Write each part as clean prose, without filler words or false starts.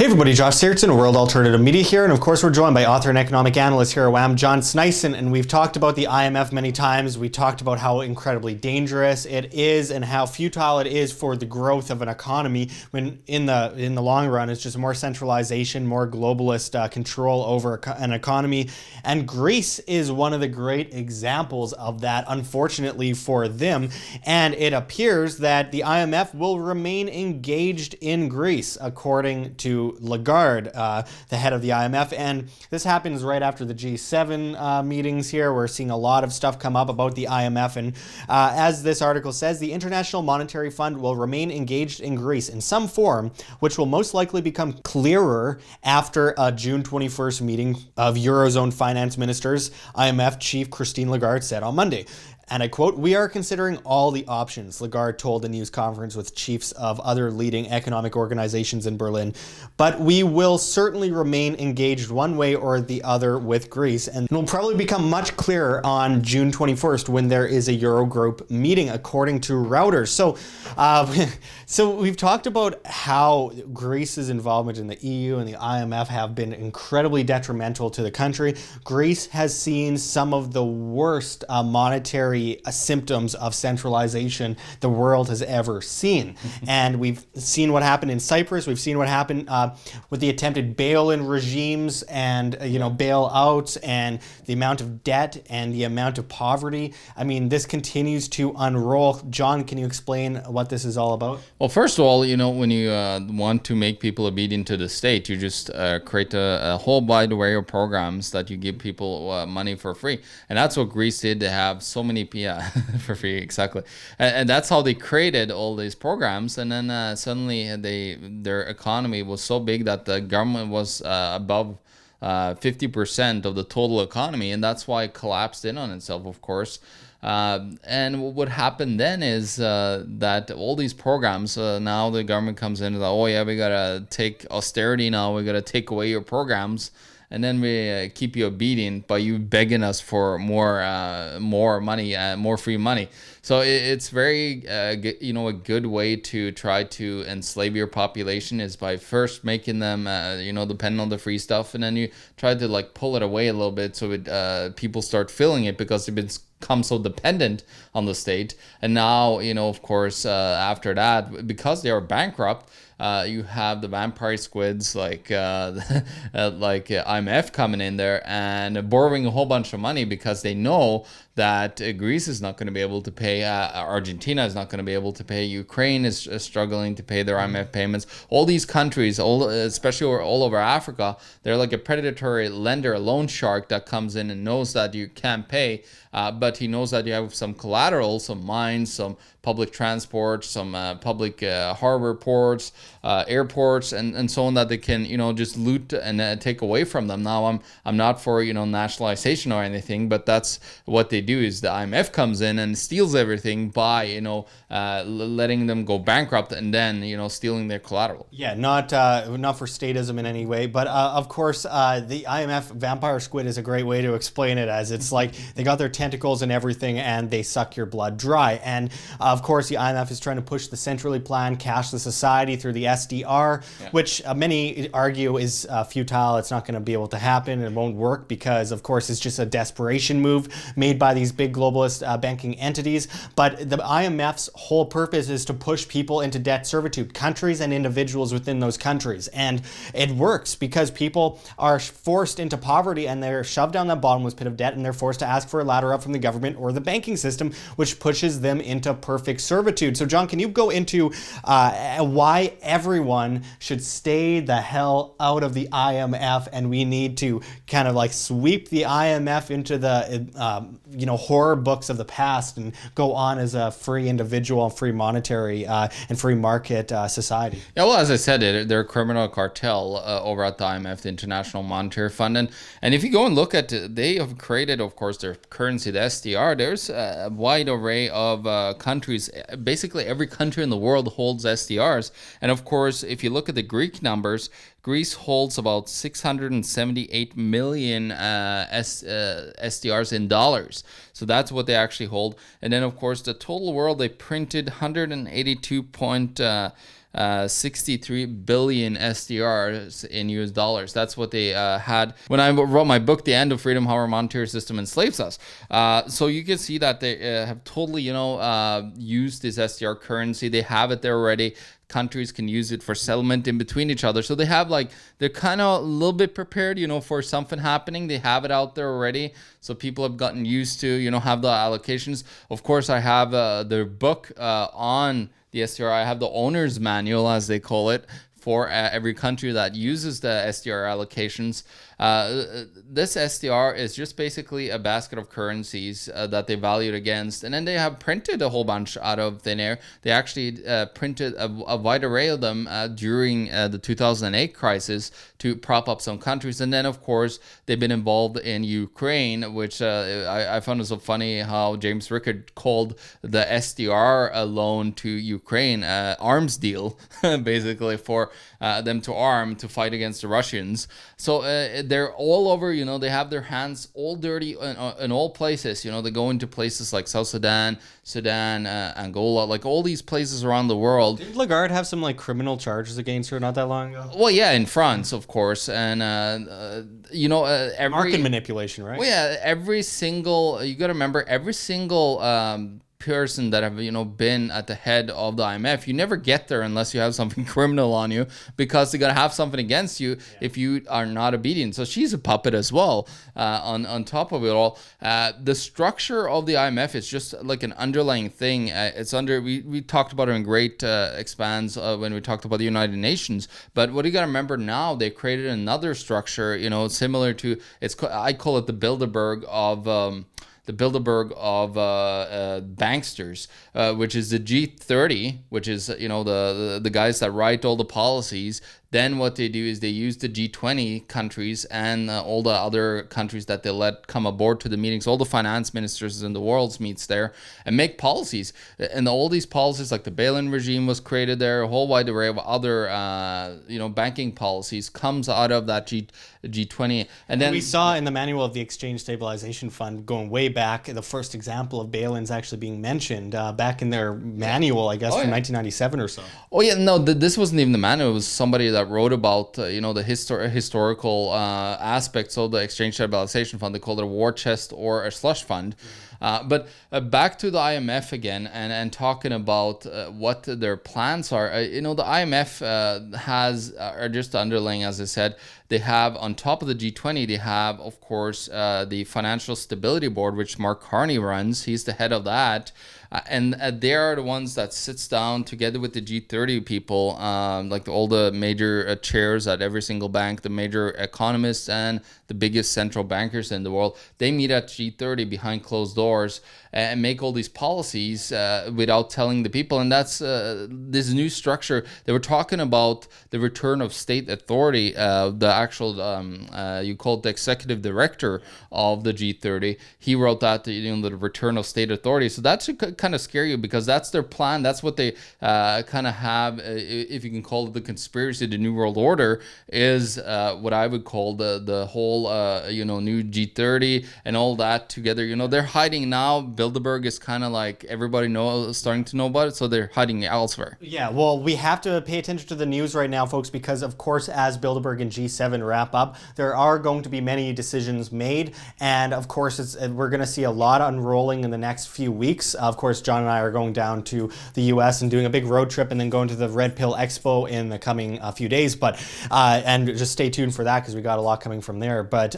Hey everybody, Josh Sigurdson, World Alternative Media here, and of course we're joined by author and economic analyst here at WAM, John Sneisen, and we've talked about the IMF many times. We talked about how incredibly dangerous it is and how futile it is for the growth of an economy when in the long run it's just more centralization, more globalist control over an economy. And Greece is one of the great examples of that, unfortunately for them, and it appears that the IMF will remain engaged in Greece, according to Lagarde, the head of the IMF, and this happens right after the G7 meetings here. We're seeing a lot of stuff come up about the IMF, and as this article says, the International Monetary Fund will remain engaged in Greece in some form, which will most likely become clearer after a June 21st meeting of Eurozone finance ministers, IMF chief Christin Lagarde said on Monday. And I quote, "We are considering all the options," Lagarde told a news conference with chiefs of other leading economic organizations in Berlin. "But we will certainly remain engaged one way or the other with Greece, and it will probably become much clearer on June 21st when there is a Eurogroup meeting," according to Reuters. So we've talked about how Greece's involvement in the EU and the IMF have been incredibly detrimental to the country. Greece has seen some of the worst monetary symptoms of centralization the world has ever seen. And we've seen what happened in Cyprus. We've seen what happened with the attempted bail-in regimes and, bailouts and the amount of debt and the amount of poverty. I mean, this continues to unroll. John, can you explain what this is all about? Well, first of all, when you want to make people obedient to the state, you just create a whole wide array of programs that you give people money for free. And that's what Greece did. They have so many for free, exactly. And that's how they created all these programs. And then suddenly their economy was so big that the government was above 50% of the total economy. And that's why it collapsed in on itself, of course. And what happened then is that all these programs, now the government comes in and like, oh yeah, we got to take austerity now. We got to take away your programs. And then we keep you obedient by you begging us for more money, more free money. So it's very, a good way to try to enslave your population is by first making them, dependent on the free stuff, and then you try to pull it away a little bit so people start feeling it because they've become so dependent on the state. And now, of course, after that, because they are bankrupt, you have the vampire squids like IMF coming in there and borrowing a whole bunch of money because they know that Greece is not going to be able to pay, Argentina is not going to be able to pay, Ukraine is struggling to pay their IMF payments. All these countries, especially all over Africa, they're like a predatory lender, a loan shark that comes in and knows that you can't pay, but he knows that you have some collateral, some mines, some public transport, some public harbor ports, airports, and so on, that they can, just loot and take away from them. Now, I'm not for, nationalization or anything, but that's what they do. Is the IMF comes in and steals everything by, letting them go bankrupt and then, stealing their collateral. Yeah, not for statism in any way, but of course, the IMF vampire squid is a great way to explain it, as it's like they got their tentacles and everything and they suck your blood dry. And of course, the IMF is trying to push the centrally planned cashless society through the SDR, which many argue is futile. It's not going to be able to happen. It won't work because, of course, it's just a desperation move made by these big globalist banking entities. But the IMF's whole purpose is to push people into debt servitude, countries and individuals within those countries. And it works because people are forced into poverty and they're shoved down that bottomless pit of debt, and they're forced to ask for a ladder up from the government or the banking system, which pushes them into perfect servitude. So, John, can you go into why everyone should stay the hell out of the IMF, and we need to kind of sweep the IMF into the horror books of the past and go on as a free individual, free monetary and free market society? Yeah, well, as I said, they're a criminal cartel over at the IMF, the International Monetary Fund, and if you go and look at, they have created, of course, their currency, the SDR. There's a wide array of countries. Basically, every country in the world holds SDRs, and of course, if you look at the Greek numbers, Greece holds about 678 million SDRs in dollars. So that's what they actually hold. And then, of course, the total world, they printed 182 63 billion SDRs in US dollars. That's what they had when I wrote my book, The End of Freedom, How Our Monetary System Enslaves Us. So you can see that they have totally, used this SDR currency. They have it there already. Countries can use it for settlement in between each other. So they have they're kind of a little bit prepared, for something happening. They have it out there already. So people have gotten used to, have the allocations. Of course, I have their book on the SDR. I have the owner's manual, as they call it, for every country that uses the SDR allocations. This SDR is just basically a basket of currencies that they valued against, and then they have printed a whole bunch out of thin air. They actually printed a wide array of them during the 2008 crisis to prop up some countries, and then of course they've been involved in Ukraine, which I found it so funny how James Rickard called the SDR loan to Ukraine arms deal, basically for them to arm to fight against the Russians. So they're all over, they have their hands all dirty in all places. They go into places like South Sudan, Angola, like all these places around the world. Did Lagarde have some criminal charges against her not that long ago? Well, yeah, in France, of course. And, every market manipulation, right? Well, yeah, you got to remember, every single person that have been at the head of the IMF, you never get there unless you have something criminal on you, because they're gonna have something against you if you are not obedient. So she's a puppet as well. On top of it all, the structure of the IMF is just like an underlying thing. It's under we talked about it in great expanse when we talked about the United Nations. But what you gotta remember now, they created another structure, similar to I call it the Bilderberg of banksters, which is the G30, which is the guys that write all the policies. Then what they do is they use the G20 countries and all the other countries that they let come aboard to the meetings, all the finance ministers in the world meets there, and make policies. And all these policies, like the bail-in regime was created there, a whole wide array of other banking policies comes out of that G20. And then we saw in the manual of the Exchange Stabilization Fund, going way back, the first example of bail-ins actually being mentioned back in their manual, I guess, from 1997 or so. Oh yeah, no, this wasn't even the manual. It was somebody that wrote about the historical aspects of the Exchange Stabilization Fund. They called it a war chest or a slush fund. But back to the IMF again, and talking about what their plans are. The IMF are just underlying, as I said. They have, on top of the G20, they have, of course, the Financial Stability Board, which Mark Carney runs. He's the head of that. And they are the ones that sits down together with the G30 people, like all the major chairs at every single bank, the major economists and the biggest central bankers in the world. They meet at G30 behind closed doors and make all these policies without telling the people. And that's this new structure. They were talking about the return of state authority, the actual, you call it the executive director of the G30. He wrote that, the return of state authority. So that should kind of scare you, because that's their plan. That's what they kind of have, if you can call it the conspiracy, the New World Order, is what I would call the whole, new G30 and all that together. They're hiding now. Bilderberg is kind of like everybody starting to know about it, so they're hiding elsewhere. Yeah, well, we have to pay attention to the news right now, folks, because of course, as Bilderberg and G7 wrap up, there are going to be many decisions made, and of course, we're going to see a lot unrolling in the next few weeks. Of course, John and I are going down to the U.S. and doing a big road trip, and then going to the Red Pill Expo in the coming few days. But and just stay tuned for that, because we got a lot coming from there. But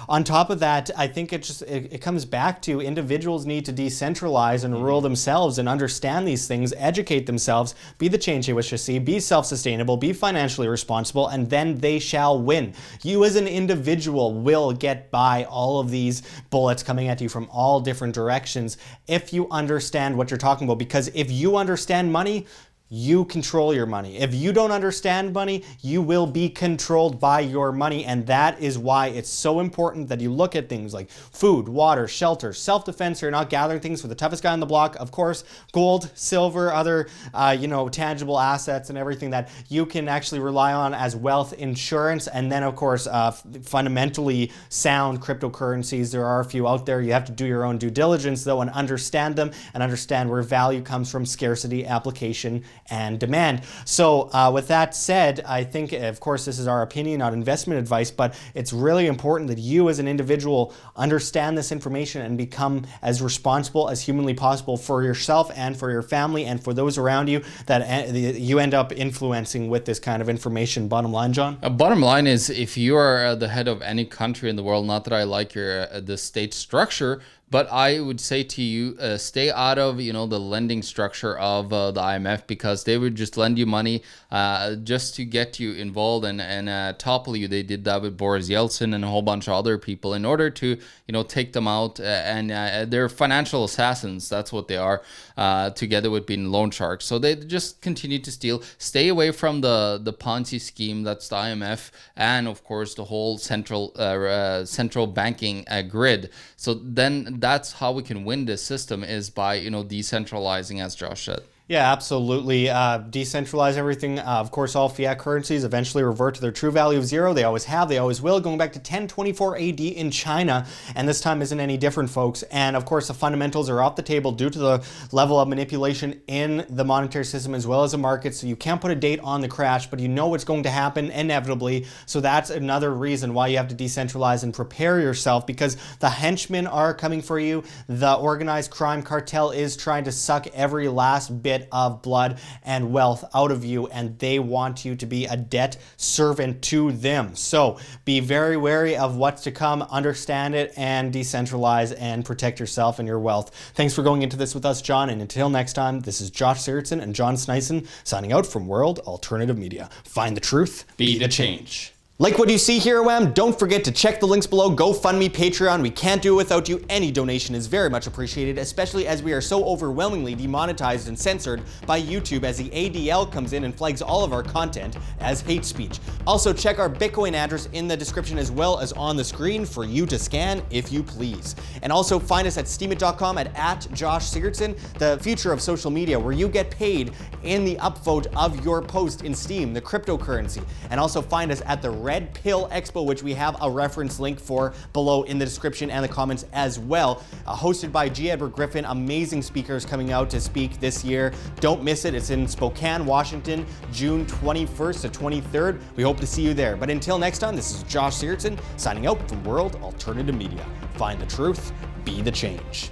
on top of that, I think it comes back to individuals need to decentralize and rule themselves and understand these things, educate themselves, be the change they wish to see, be self-sustainable, be financially responsible, and then they shall win. You as an individual will get by all of these bullets coming at you from all different directions if you understand what you're talking about. Because if you understand money, you control your money. If you don't understand money, you will be controlled by your money. And that is why it's so important that you look at things like food, water, shelter, self-defense. You're not gathering things for the toughest guy on the block. Of course, gold, silver, other, tangible assets and everything that you can actually rely on as wealth insurance. And then, of course, fundamentally sound cryptocurrencies. There are a few out there. You have to do your own due diligence, though, and understand them and understand where value comes from: scarcity, application, and demand. So with that said, I think, of course, this is our opinion, not investment advice, but it's really important that you as an individual understand this information and become as responsible as humanly possible for yourself and for your family and for those around you that you end up influencing with this kind of information. Bottom line, John? Bottom line is, if you are the head of any country in the world, not that I like the state structure, but I would say to you, stay out of the lending structure of the IMF, because they would just lend you money just to get you involved and topple you. They did that with Boris Yeltsin and a whole bunch of other people in order to take them out. And they're financial assassins. That's what they are, together with being loan sharks. So they just continue to steal. Stay away from the Ponzi scheme that's the IMF, and of course the whole central banking grid. So then that's how we can win this system, is by decentralizing, as Josh said. Yeah, absolutely. Decentralize everything. Of course, all fiat currencies eventually revert to their true value of zero. They always have, they always will, going back to 1024 AD in China. And this time isn't any different, folks. And of course, the fundamentals are off the table due to the level of manipulation in the monetary system as well as the market. So you can't put a date on the crash, but you know what's going to happen inevitably. So that's another reason why you have to decentralize and prepare yourself, because the henchmen are coming for you. The organized crime cartel is trying to suck every last bit of blood and wealth out of you, and they want you to be a debt servant to them. So be very wary of what's to come, understand it, and decentralize and protect yourself and your wealth. Thanks for going into this with us, John, and until next time, this is Josh Sigurdson and John Sneisen signing out from World Alternative Media. Find the truth, be the change. Like what you see here, WAM? Don't forget to check the links below. GoFundMe, Patreon. We can't do it without you. Any donation is very much appreciated, especially as we are so overwhelmingly demonetized and censored by YouTube, as the ADL comes in and flags all of our content as hate speech. Also, check our Bitcoin address in the description as well as on the screen for you to scan if you please. And also find us at steemit.com at Josh Sigurdson, the future of social media, where you get paid in the upvote of your post in Steem, the cryptocurrency. And also find us at the Red Pill Expo, which we have a reference link for below in the description and the comments as well. Hosted by G. Edward Griffin, amazing speakers coming out to speak this year. Don't miss it. It's in Spokane, Washington, June 21st to 23rd. We hope to see you there. But until next time, this is Josh Sigurdson signing out from World Alternative Media. Find the truth, be the change.